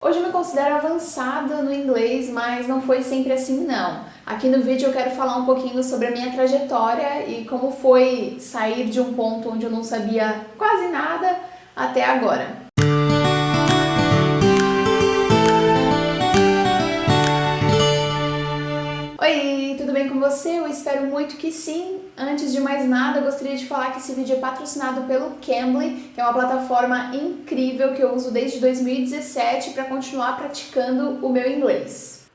Hoje eu me considero avançada no inglês, mas não foi sempre assim não. Aqui no vídeo eu quero falar um pouquinho sobre a minha trajetória e como foi sair de um ponto onde eu não sabia quase nada até agora. Oi, tudo bem com você? Eu espero muito que sim. Antes de mais nada, eu gostaria de falar que esse vídeo é patrocinado pelo Cambly, que é uma plataforma incrível que eu uso desde 2017 para continuar praticando o meu inglês.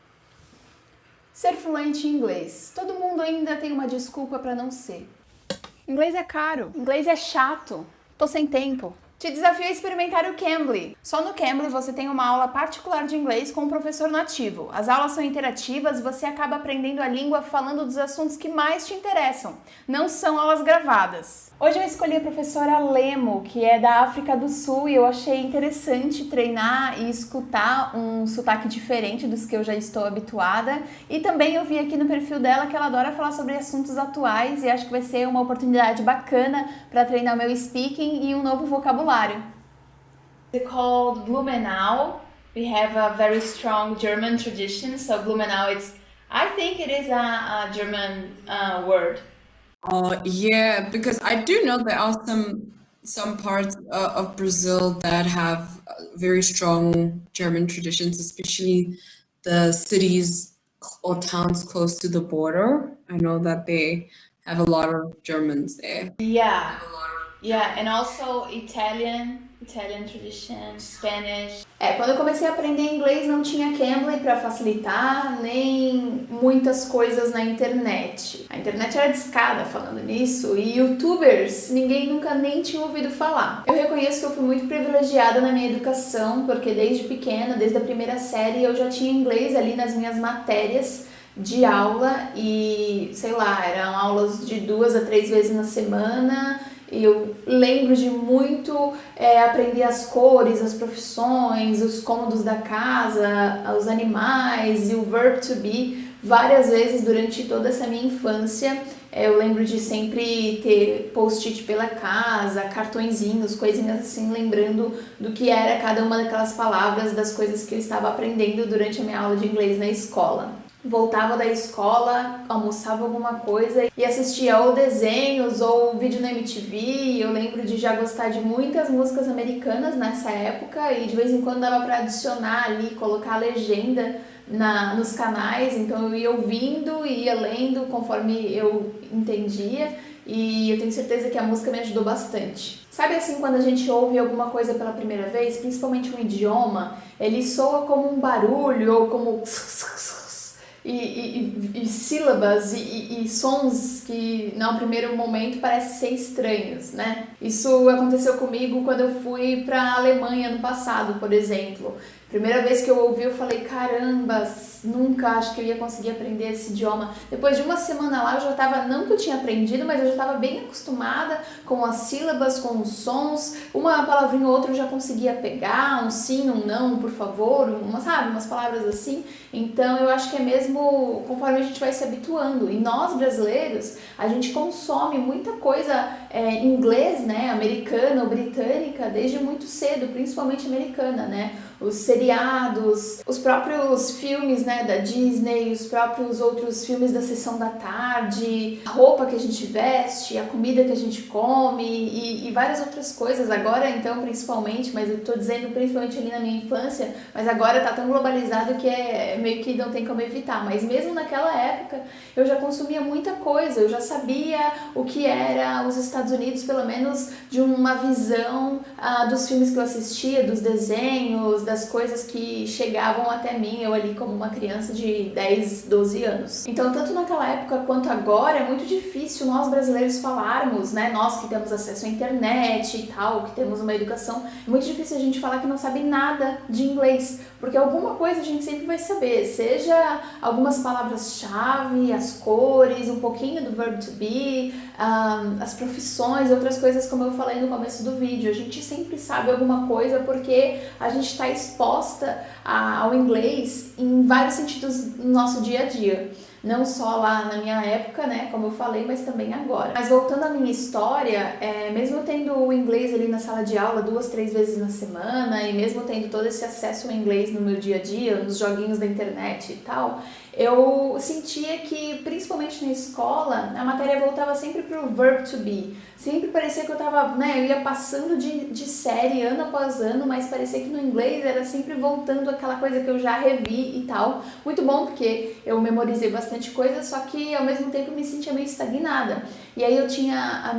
Ser fluente em inglês. Todo mundo ainda tem uma desculpa para não ser. Inglês é caro, inglês é chato, tô sem tempo. Te desafio a experimentar o Cambly. Só no Cambly você tem uma aula particular de inglês com um professor nativo. As aulas são interativas e você acaba aprendendo a língua falando dos assuntos que mais te interessam. Não são aulas gravadas. Hoje eu escolhi a professora Lemo, que é da África do Sul, e eu achei interessante treinar e escutar um sotaque diferente dos que eu já estou habituada. E também eu vi aqui no perfil dela que ela adora falar sobre assuntos atuais e acho que vai ser uma oportunidade bacana para treinar meu speaking e um novo vocabulário. It's called Blumenau. We have a very strong German tradition, so Blumenau I think it is a German word. Yeah, because I do know there are some parts of Brazil that have very strong German traditions, especially the cities or towns close to the border. I know that they have a lot of Germans there. Yeah, yeah, and also Italian tradition, Spanish. Quando eu comecei a aprender inglês não tinha Cambly para facilitar, nem muitas coisas na internet. A internet era discada falando nisso, e YouTubers ninguém nunca nem tinha ouvido falar. Eu reconheço que eu fui muito privilegiada na minha educação, porque desde pequena, desde a primeira série, eu já tinha inglês ali nas minhas matérias de aula e, sei lá, eram aulas de 2 a 3 vezes na semana. E eu lembro de muito aprender as cores, as profissões, os cômodos da casa, os animais e o verb to be várias vezes durante toda essa minha infância. Eu lembro de sempre ter post-it pela casa, cartõezinhos, coisinhas assim, lembrando do que era cada uma daquelas palavras, das coisas que eu estava aprendendo durante a minha aula de inglês na escola. Voltava da escola, almoçava alguma coisa e assistia ou desenhos ou vídeo na MTV. Eu lembro de já gostar de muitas músicas americanas nessa época e de vez em quando dava para adicionar ali, colocar a legenda nos canais, então eu ia ouvindo e ia lendo conforme eu entendia, e eu tenho certeza que a música me ajudou bastante. Sabe assim, quando a gente ouve alguma coisa pela primeira vez, principalmente um idioma, ele soa como um barulho ou como e sílabas e sons que, no primeiro momento, parecem ser estranhos, né? Isso aconteceu comigo quando eu fui para a Alemanha no passado, por exemplo. Primeira vez que eu ouvi, eu falei, caramba, nunca acho que eu ia conseguir aprender esse idioma. Depois de uma semana lá, eu já estava, não que eu tinha aprendido, mas eu já estava bem acostumada com as sílabas, com os sons. Uma palavrinha ou outra eu já conseguia pegar, um sim, um não, por favor, umas palavras assim. Então, eu acho que é mesmo conforme a gente vai se habituando. E nós, brasileiros, a gente consome muita coisa em inglês, né, americana ou britânica, desde muito cedo, principalmente americana, né? Os seriados, os próprios filmes, né, da Disney, os próprios outros filmes da sessão da tarde, a roupa que a gente veste, a comida que a gente come e várias outras coisas. Agora, então, principalmente, mas eu tô dizendo principalmente ali na minha infância, mas agora tá tão globalizado que meio que não tem como evitar. Mas mesmo naquela época, eu já consumia muita coisa, eu já sabia o que era os Estados Unidos, pelo menos de uma visão dos filmes que eu assistia, dos desenhos, das coisas que chegavam até mim, eu ali como uma criança de 10, 12 anos. Então, tanto naquela época quanto agora, é muito difícil nós brasileiros falarmos, né, nós que temos acesso à internet e tal, que temos uma educação, é muito difícil a gente falar que não sabe nada de inglês, porque alguma coisa a gente sempre vai saber, seja algumas palavras-chave, as cores, um pouquinho do verb to be, as profissões, outras coisas, como eu falei no começo do vídeo. A gente sempre sabe alguma coisa porque a gente está exposta ao inglês em vários sentidos no nosso dia a dia. não só lá na minha época, né, como eu falei, mas também agora. Mas voltando à minha história, mesmo tendo o inglês ali na sala de aula 2, 3 vezes na semana, e mesmo tendo todo esse acesso ao inglês no meu dia a dia, nos joguinhos da internet e tal, eu sentia que, principalmente na escola, a matéria voltava sempre pro verb to be. Sempre parecia que eu tava, né, eu ia passando de série ano após ano, mas parecia que no inglês era sempre voltando aquela coisa que eu já revi e tal. Muito bom, porque eu memorizei bastante coisa, só que ao mesmo tempo eu me sentia meio estagnada. E aí eu tinha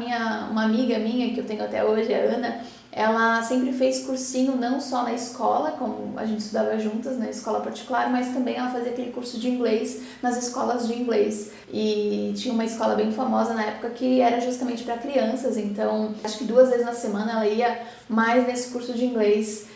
uma amiga minha, que eu tenho até hoje, a Ana. Ela sempre fez cursinho não só na escola, como a gente estudava juntas na escola particular, mas também ela fazia aquele curso de inglês nas escolas de inglês. E tinha uma escola bem famosa na época que era justamente para crianças, então acho que 2 vezes na semana ela ia mais nesse curso de inglês.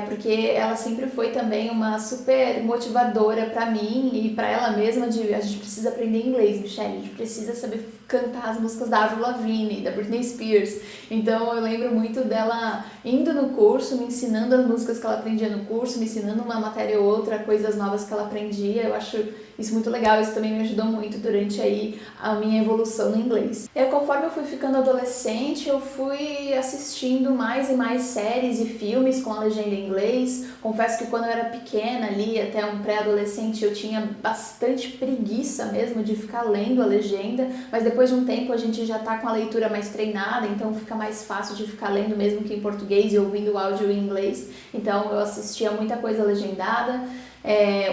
Porque ela sempre foi também uma super motivadora pra mim e pra ela mesma de a gente precisa aprender inglês, Michelle, a gente precisa saber cantar as músicas da Avril Lavigne, da Britney Spears. Então eu lembro muito dela indo no curso, me ensinando as músicas que ela aprendia no curso, me ensinando uma matéria ou outra, coisas novas que ela aprendia. Eu acho isso muito legal, isso também me ajudou muito durante aí a minha evolução no inglês. E aí, conforme eu fui ficando adolescente, eu fui assistindo mais e mais séries e filmes com a legenda em inglês. Confesso que quando eu era pequena ali, até um pré-adolescente, eu tinha bastante preguiça mesmo de ficar lendo a legenda, mas depois de um tempo a gente já tá com a leitura mais treinada, então fica mais fácil de ficar lendo mesmo que em português e ouvindo o áudio em inglês. Então eu assistia muita coisa legendada.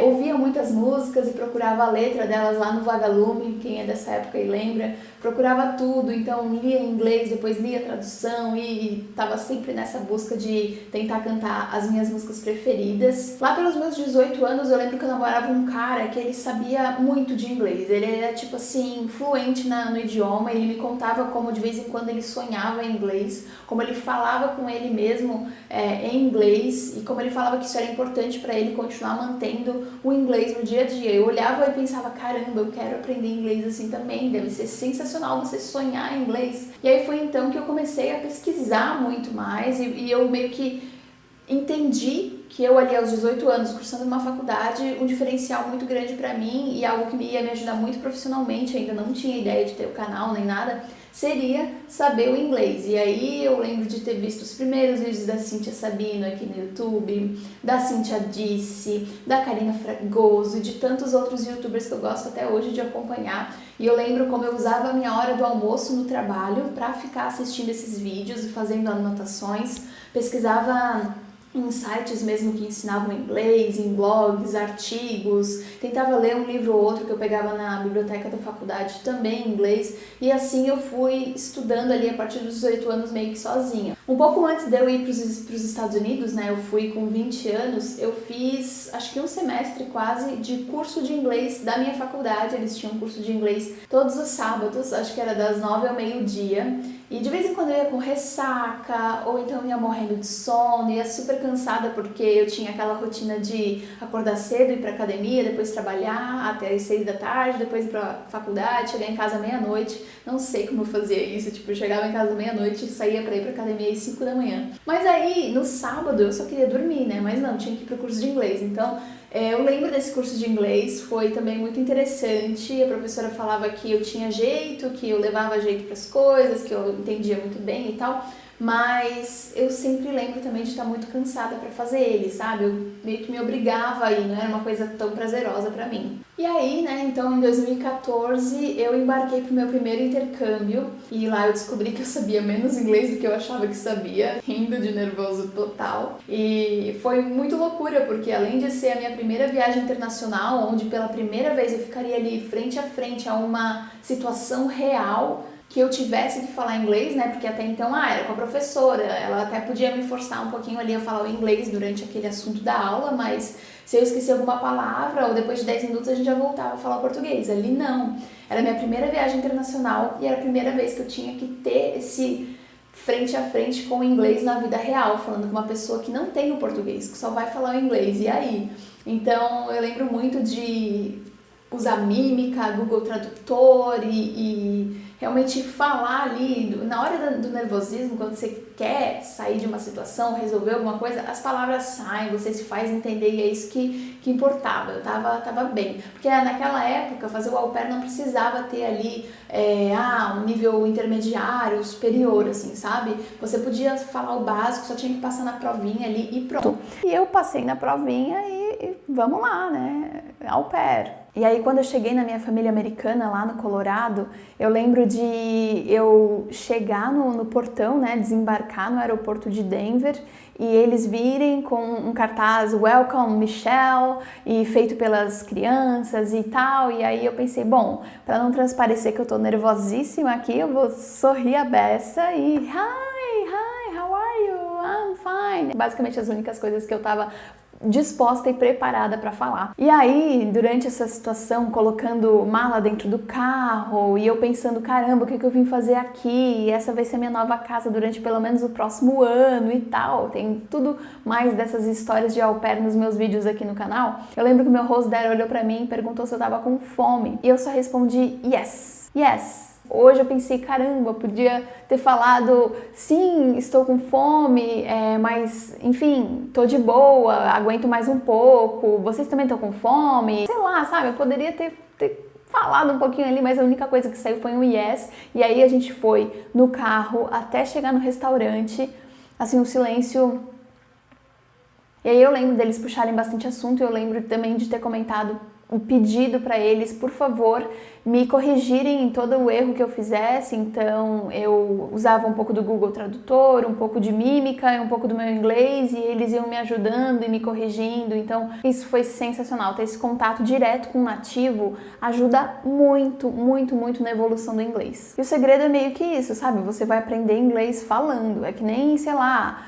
Ouvia muitas músicas e procurava a letra delas lá no Vagalume, quem é dessa época e lembra, procurava tudo, então lia em inglês, depois lia a tradução e estava sempre nessa busca de tentar cantar as minhas músicas preferidas. Lá pelos meus 18 anos eu lembro que eu namorava um cara que ele sabia muito de inglês, ele era tipo assim, fluente no idioma, ele me contava como de vez em quando ele sonhava em inglês, como ele falava com ele mesmo em inglês e como ele falava que isso era importante para ele continuar mantendo o inglês no dia a dia. Eu olhava e pensava, caramba, eu quero aprender inglês assim também, deve ser sensacional você sonhar em inglês. E aí foi então que eu comecei a pesquisar muito mais e eu meio que entendi que eu ali aos 18 anos, cursando uma faculdade, um diferencial muito grande para mim e algo que ia me ajudar muito profissionalmente, ainda não tinha ideia de ter o canal nem nada, seria saber o inglês. E aí eu lembro de ter visto os primeiros vídeos da Cíntia Sabino aqui no YouTube, da Cíntia Disse, da Karina Fragoso e de tantos outros youtubers que eu gosto até hoje de acompanhar. E eu lembro como eu usava a minha hora do almoço no trabalho para ficar assistindo esses vídeos e fazendo anotações, pesquisava em sites mesmo que ensinavam inglês, em blogs, artigos, tentava ler um livro ou outro que eu pegava na biblioteca da faculdade também em inglês, e assim eu fui estudando ali a partir dos 18 anos meio que sozinha. Um pouco antes de eu ir para os Estados Unidos, né, eu fui com 20 anos, eu fiz acho que um semestre quase de curso de inglês da minha faculdade, eles tinham um curso de inglês todos os sábados, acho que era das 9 ao meio-dia, e de vez em quando eu ia com ressaca, ou então eu ia morrendo de sono, ia super cansada porque eu tinha aquela rotina de acordar cedo, ir pra academia, depois trabalhar até as 6 da tarde, depois ir pra faculdade, chegar em casa meia-noite. Não sei como eu fazia isso, tipo, eu chegava em casa meia-noite e saía pra ir pra academia às 5 da manhã. Mas aí, no sábado, eu só queria dormir, né? Mas não, tinha que ir pro curso de inglês. Então, eu lembro desse curso de inglês, foi também muito interessante. A professora falava que eu tinha jeito, que eu levava jeito para as coisas, que eu entendia muito bem e tal, mas eu sempre lembro também de estar muito cansada para fazer ele, sabe? Eu meio que me obrigava a ir, não era uma coisa tão prazerosa para mim. E aí, né, então em 2014 eu embarquei pro meu primeiro intercâmbio e lá eu descobri que eu sabia menos inglês do que eu achava que sabia, rindo de nervoso total. E foi muito loucura, porque além de ser a minha primeira viagem internacional, onde pela primeira vez eu ficaria ali frente a frente a uma situação real, que eu tivesse que falar inglês, né, porque até então, era com a professora, ela até podia me forçar um pouquinho ali a falar o inglês durante aquele assunto da aula, mas se eu esqueci alguma palavra, ou depois de 10 minutos a gente já voltava a falar português. Ali não, era a minha primeira viagem internacional e era a primeira vez que eu tinha que ter esse frente a frente com o inglês na vida real, falando com uma pessoa que não tem o português, que só vai falar o inglês, e aí? Então eu lembro muito de usar mímica, Google Tradutor e realmente falar ali, na hora do nervosismo, quando você quer sair de uma situação, resolver alguma coisa, as palavras saem, você se faz entender e é isso que importava. Eu tava bem. Porque naquela época, fazer o au pair não precisava ter ali um nível intermediário, superior, assim, sabe? Você podia falar o básico, só tinha que passar na provinha ali e pronto. E eu passei na provinha e vamos lá, né? Au pair. E aí, quando eu cheguei na minha família americana lá no Colorado, eu lembro de eu chegar no portão, né, desembarcar no aeroporto de Denver e eles virem com um cartaz Welcome Michelle e feito pelas crianças e tal. E aí eu pensei, bom, para não transparecer que eu tô nervosíssima aqui, eu vou sorrir a beça e hi, how are you? I'm fine. Basicamente as únicas coisas que eu tava disposta e preparada para falar. E aí, durante essa situação, colocando mala dentro do carro e eu pensando, caramba, o que eu vim fazer aqui? Essa vai ser minha nova casa durante pelo menos o próximo ano e tal. Tem tudo mais dessas histórias de au pair nos meus vídeos aqui no canal. Eu lembro que o meu host there olhou para mim e perguntou se eu tava com fome. E eu só respondi, yes. Hoje eu pensei, caramba, podia ter falado, sim, estou com fome, mas, enfim, tô de boa, aguento mais um pouco, vocês também estão com fome? Sei lá, sabe, eu poderia ter falado um pouquinho ali, mas a única coisa que saiu foi um yes, e aí a gente foi no carro até chegar no restaurante, assim, um silêncio. E aí eu lembro deles puxarem bastante assunto, e eu lembro também de ter comentado um pedido para eles, por favor, me corrigirem em todo o erro que eu fizesse. Então eu usava um pouco do Google Tradutor, um pouco de mímica, um pouco do meu inglês, e eles iam me ajudando e me corrigindo. Então isso foi sensacional. Ter esse contato direto com o nativo ajuda muito na evolução do inglês. E o segredo é meio que isso, sabe? Você vai aprender inglês falando. É que nem, sei lá,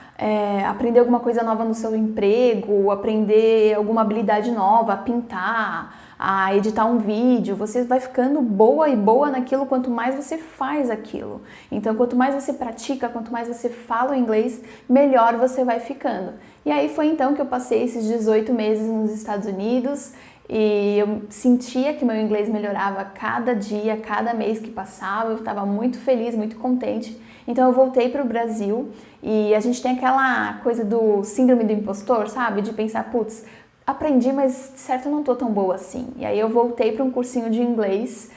aprender alguma coisa nova no seu emprego, aprender alguma habilidade nova, a pintar, a editar um vídeo. Você vai ficando boa naquilo quanto mais você faz aquilo. Então, quanto mais você pratica, quanto mais você fala o inglês, melhor você vai ficando. E aí foi então que eu passei esses 18 meses nos Estados Unidos e eu sentia que meu inglês melhorava cada dia, cada mês que passava. Eu estava muito feliz, muito contente. Então eu voltei para o Brasil e a gente tem aquela coisa do síndrome do impostor, sabe? De pensar, putz, aprendi, mas de certo eu não tô tão boa assim. E aí eu voltei para um cursinho de inglês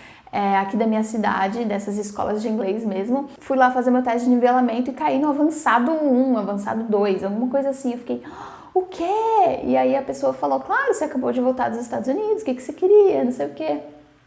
aqui da minha cidade, dessas escolas de inglês mesmo. Fui lá fazer meu teste de nivelamento e caí no avançado 1, avançado 2, alguma coisa assim. Eu fiquei, o quê? E aí a pessoa falou, claro, você acabou de voltar dos Estados Unidos, o que você queria, não sei o quê.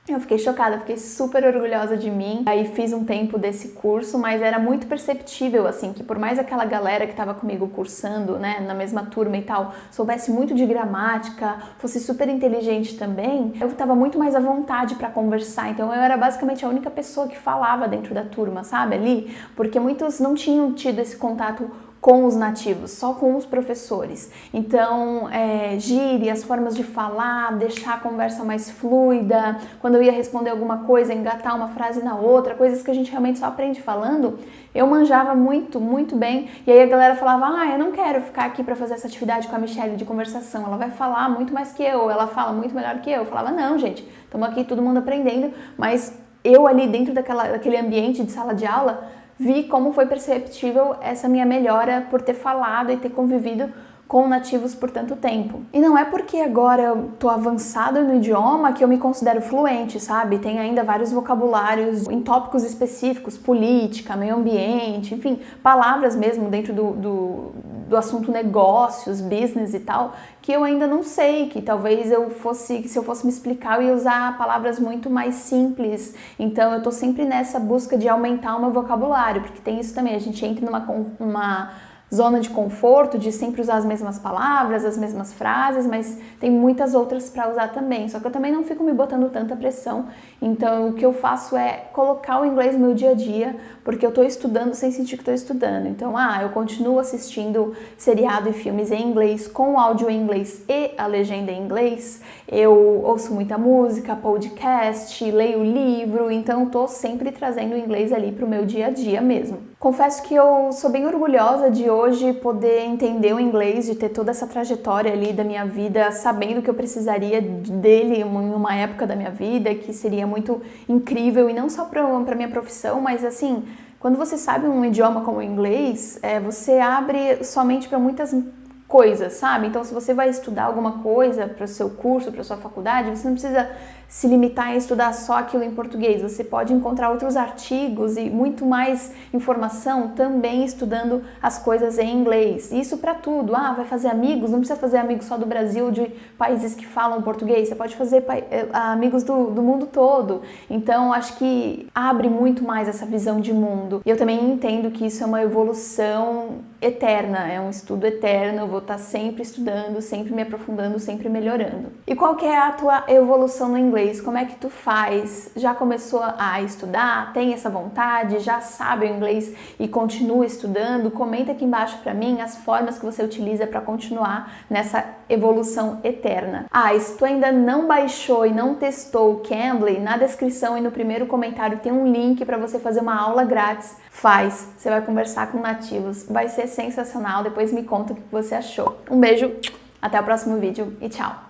Eu fiquei chocada, fiquei super orgulhosa de mim. Aí fiz um tempo desse curso, mas era muito perceptível, assim, que por mais aquela galera que estava comigo cursando, né, na mesma turma e tal, soubesse muito de gramática, fosse super inteligente também, eu estava muito mais à vontade para conversar. Então eu era basicamente a única pessoa que falava dentro da turma, sabe, ali, porque muitos não tinham tido esse contato com os nativos, só com os professores. Então, gírias, formas de falar, deixar a conversa mais fluida, quando eu ia responder alguma coisa, engatar uma frase na outra, coisas que a gente realmente só aprende falando, eu manjava muito bem. E aí a galera falava, eu não quero ficar aqui para fazer essa atividade com a Michelle de conversação, ela vai falar muito mais que eu, ela fala muito melhor que eu. Eu falava, não, gente, estamos aqui todo mundo aprendendo, mas eu ali dentro daquele ambiente de sala de aula, vi como foi perceptível essa minha melhora por ter falado e ter convivido com nativos por tanto tempo. E não é porque agora eu tô avançada no idioma que eu me considero fluente, sabe? Tem ainda vários vocabulários em tópicos específicos, política, meio ambiente, enfim, palavras mesmo dentro do assunto negócios, business e tal, que eu ainda não sei, que talvez se eu fosse me explicar, eu ia usar palavras muito mais simples. Então eu tô sempre nessa busca de aumentar o meu vocabulário, porque tem isso também, a gente entra numa zona de conforto, de sempre usar as mesmas palavras, as mesmas frases, mas tem muitas outras para usar também. Só que eu também não fico me botando tanta pressão. Então o que eu faço é colocar o inglês no meu dia a dia, porque eu estou estudando sem sentir que estou estudando. Então, eu continuo assistindo seriado e filmes em inglês, com o áudio em inglês e a legenda em inglês. Eu ouço muita música, podcast, leio livro, então estou sempre trazendo o inglês ali para o meu dia a dia mesmo. Confesso que eu sou bem orgulhosa de hoje poder entender o inglês, de ter toda essa trajetória ali da minha vida, sabendo que eu precisaria dele em uma época da minha vida, que seria muito incrível, e não só para minha profissão, mas assim, quando você sabe um idioma como o inglês, você abre sua mente para muitas coisas, sabe? Então, se você vai estudar alguma coisa para o seu curso, para a sua faculdade, você não precisa se limitar a estudar só aquilo em português. Você pode encontrar outros artigos e muito mais informação também estudando as coisas em inglês. Isso para tudo. Vai fazer amigos? Não precisa fazer amigos só do Brasil ou de países que falam português. Você pode fazer amigos do mundo todo. Então, acho que abre muito mais essa visão de mundo. E eu também entendo que isso é uma evolução eterna, é um estudo eterno. Eu vou estar sempre estudando, sempre me aprofundando, sempre melhorando. E qual que é a tua evolução no inglês? Como é que tu faz? Já começou a estudar? Tem essa vontade? Já sabe o inglês e continua estudando? Comenta aqui embaixo para mim as formas que você utiliza para continuar nessa evolução eterna. E se tu ainda não baixou e não testou o Cambly, na descrição e no primeiro comentário tem um link para você fazer uma aula grátis. Faz, você vai conversar com nativos, vai ser sensacional. Depois me conta o que você achou. Um beijo, até o próximo vídeo e tchau!